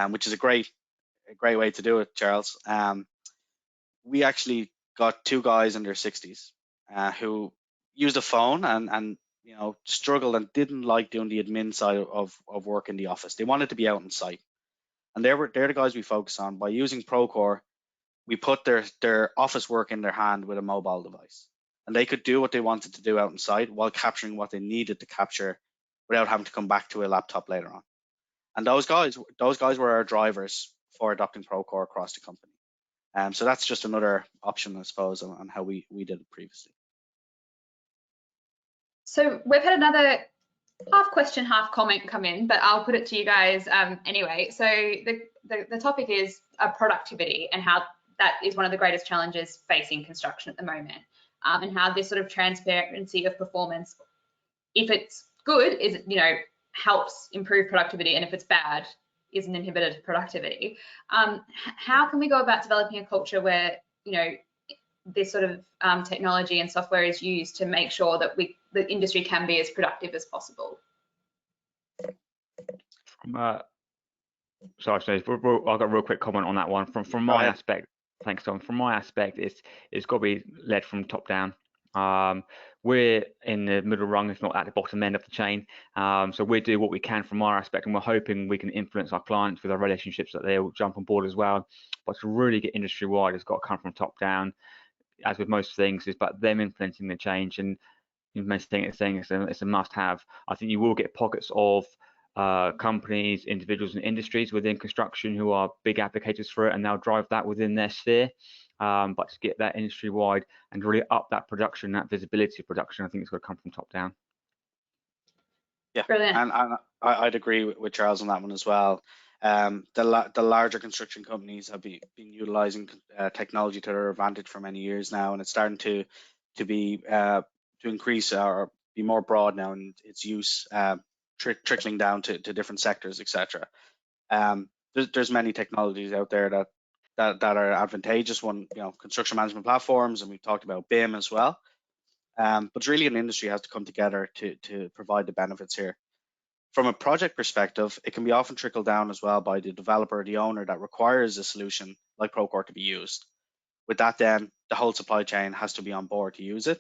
which is a great way to do it, Charles, we actually got two guys in their 60s who used a phone and struggled and didn't like doing the admin side of work in the office. They wanted to be out on site, and they're the guys we focus on. By using Procore, we put their office work in their hand with a mobile device, and they could do what they wanted to do out on site while capturing what they needed to capture without having to come back to a laptop later on. And those guys were our drivers for adopting Procore across the company. So that's just another option, I suppose, on how we did it previously. So we've had another half question, half comment come in, but I'll put it to you guys anyway. So the topic is productivity and how that is one of the greatest challenges facing construction at the moment, and how this sort of transparency of performance, if it's good, is, you know, helps improve productivity, and if it's bad, is an inhibitor to productivity. How can we go about developing a culture where, you know, this sort of technology and software is used to make sure that the industry can be as productive as possible? Sorry, I've got a real quick comment on that one. From my aspect, thanks, Tom. From my aspect, it's got to be led from top down. We're in the middle rung, if not at the bottom end of the chain. So we do what we can from our aspect, and we're hoping we can influence our clients with our relationships, that they'll jump on board as well. But to really get industry wide, it's got to come from top down. As with most things, it's about them implementing the change, and implementing it, saying it's a must-have. I think you will get pockets of companies, individuals, and industries within construction who are big advocates for it, and they'll drive that within their sphere. But to get that industry-wide and really up that production, that visibility of production, I think it's got to come from top down. Yeah, brilliant. And I'd agree with Charles on that one as well. The larger construction companies have been utilizing technology to their advantage for many years now, and it's starting to increase or be more broad now in its use, trickling down to different sectors, etc. There's many technologies out there that are advantageous. One, you know, construction management platforms, and we've talked about BIM as well. But really, an industry has to come together to provide the benefits here. From a project perspective, it can be often trickled down as well by the developer or the owner that requires a solution like Procore to be used. With that, then the whole supply chain has to be on board to use it.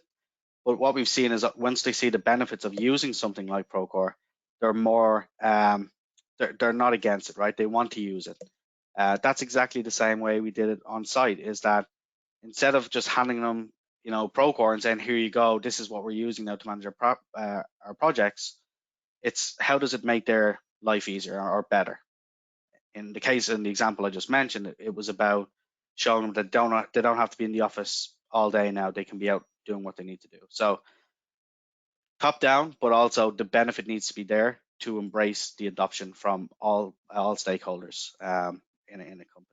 But what we've seen is that once they see the benefits of using something like Procore, they're more they're not against it, right? They want to use it. That's exactly the same way we did it on site. Is that instead of just handing them, you know, Procore and saying, here you go, this is what we're using now to manage our projects, it's how does it make their life easier or better. In the example I just mentioned, it was about showing them that they don't have to be in the office all day now. They can be out doing what they need to do. So top down, but also the benefit needs to be there to embrace the adoption from all stakeholders in a company.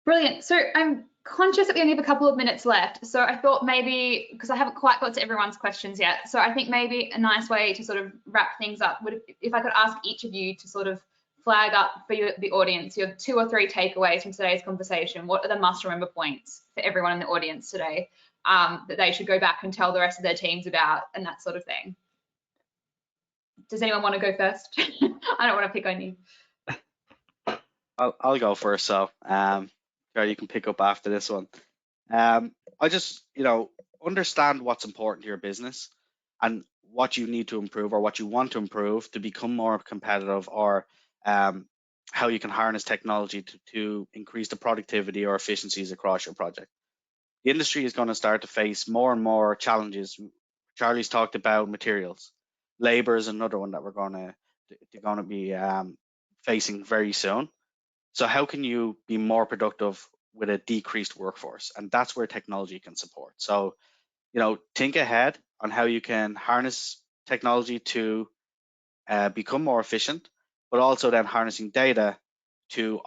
Brilliant. So I'm conscious that we only have a couple of minutes left. So I thought maybe, because I haven't quite got to everyone's questions yet, so I think maybe a nice way to sort of wrap things up would, if I could ask each of you to sort of flag up for the audience your 2 or 3 takeaways from today's conversation. What are the must remember points for everyone in the audience today that they should go back and tell the rest of their teams about, and that sort of thing? Does anyone want to go first? I don't want to pick on you. I'll go first. So you can pick up after this one. I just, you know, understand what's important to your business and what you need to improve or what you want to improve to become more competitive, or how you can harness technology to increase the productivity or efficiencies across your project. The industry is going to start to face more and more challenges. Charlie's talked about materials. Labor is another one that we're going to be facing very soon. So how can you be more productive with a decreased workforce? And that's where technology can support. So, you know, think ahead on how you can harness technology to become more efficient, but also then harnessing data to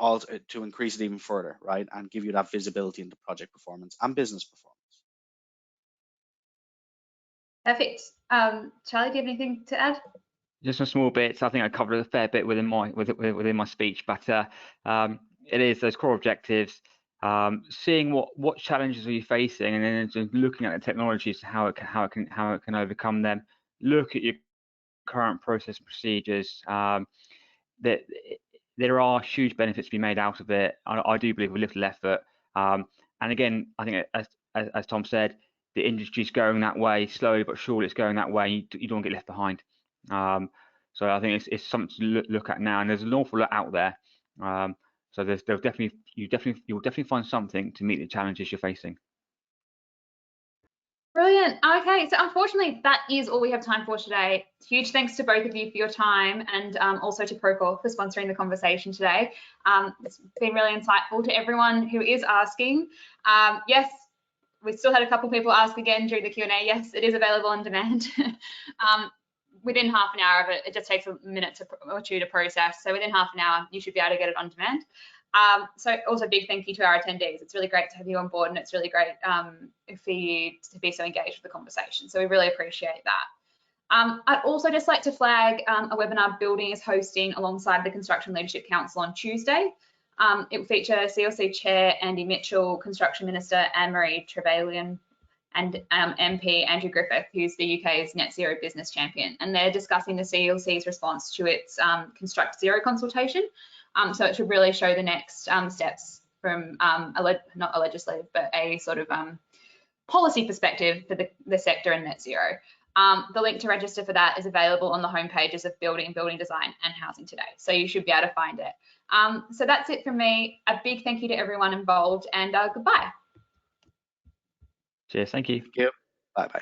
increase it even further, right? And give you that visibility into project performance and business performance. Perfect. Charlie, do you have anything to add? Just some small bits. I think I covered a fair bit within my speech, but it is those core objectives. Seeing what challenges are you facing, and then just looking at the technologies, how it can overcome them. Look at your current process procedures. That there are huge benefits to be made out of it. I do believe with little effort. And again, I think as Tom said, the industry's going that way, slowly but surely it's going that way. You don't get left behind. So I think it's something to look at now, and there's an awful lot out there. So you'll definitely find something to meet the challenges you're facing. Brilliant. Okay, so unfortunately, that is all we have time for today. Huge thanks to both of you for your time, and also to Procore for sponsoring the conversation today. It's been really insightful. To everyone who is asking, yes, we still had a couple people ask again during the Q&A. Yes, it is available on demand. Within half an hour of it, it just takes a minute or two to process. So within half an hour, you should be able to get it on demand. So also big thank you to our attendees. It's really great to have you on board, and it's really great for you to be so engaged with the conversation. So we really appreciate that. I'd also just like to flag a webinar Building is hosting alongside the Construction Leadership Council on Tuesday. It will feature CLC Chair Andy Mitchell, Construction Minister Anne-Marie Trevelyan, and MP Andrew Griffith, who's the UK's Net Zero Business Champion. And they're discussing the CLC's response to its Construct Zero consultation. So it should really show the next steps from not a legislative, but a sort of policy perspective for the sector and net zero. The link to register for that is available on the homepages of Building, Building Design and Housing Today. So you should be able to find it. So that's it from me. A big thank you to everyone involved, and goodbye. Cheers. Thank you. Thank you. Bye-bye.